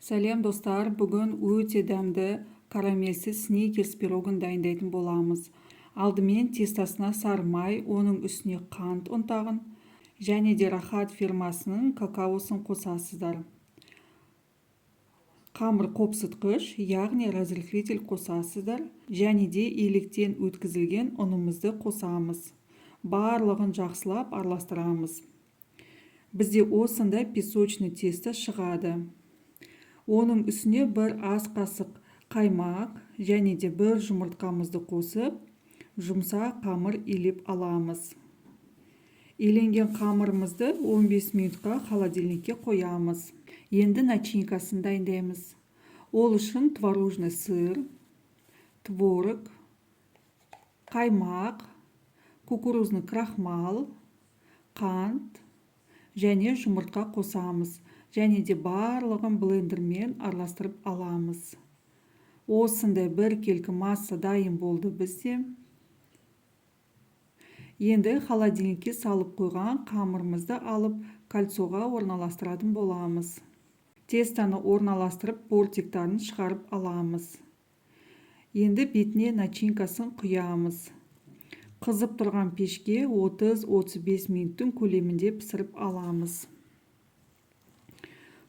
Сәлем достар, бүгін өте дәмді карамельсіз сникерс пирогын дайындайтын боламыз. Алдымен тестасына сары май, оның үстіне қант ұнтағын және де Рахат фирмасының какаосын қосасыздар. Қамыр қопсытқыш, яғни разрыхлитель қосасыздар және де електен өткізілген ұнымызды қосамыз. Барлығын жақсылап араластырамыз. Бізде осындай песочный тесто шығады. Оның үстіне бір ас қасық қаймақ және де бір жұмыртқамызды қосып, жұмсақ қамыр илеп аламыз. Иленген қамырымызды 15 минутқа холодильникке қоямыз. Енді начинкасын дайындаймыз. Ол үшін творожный сыр, творог, қаймақ, кукурузный крахмал, қант және жұмыртқа қосамыз. Және де барлығын блендермен араластырып аламыз. Осындай бір келкі масса дайын болды бізде. Енді холодильникке салып қойған қамырымызды алып кольцоға орналастыратын боламыз. Тестаны орналастырып бортиктарын шығарып аламыз. Енді бетіне начинкасын құямыз. Қызып тұрған пешке 30-35 минуттың көлемінде пісіріп аламыз.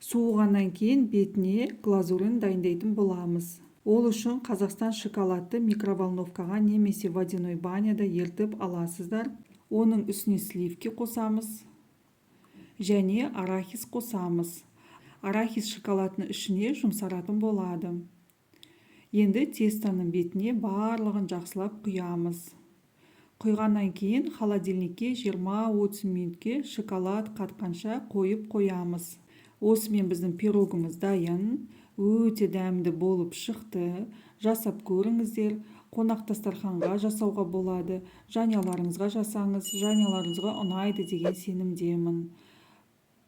Суығаннан кейін бетіне глазурын дайындайтын боламыз. Ол үшін Қазақстан шоколадты микроволновкаға немесе водяной баняда ертіп аласыздар. Оның үстіне сливки қосамыз және арахис қосамыз. Арахис шоколадының ішіне жұмсаратын болады. Енді тестоның бетіне барлығын жақсылап құямыз. Құйғаннан кейін холодильникке 20-30 минутке шоколад қатқанша қойып қоямыз. Осымен біздің пирогымыз дайын, өте дәмді болып шықты. Жасап көріңіздер. Қонақ дастарханға жасауға болады. Жанұяларыңызға жасаңыз, жанұяларыңызға ұнайды деген сенімдемін.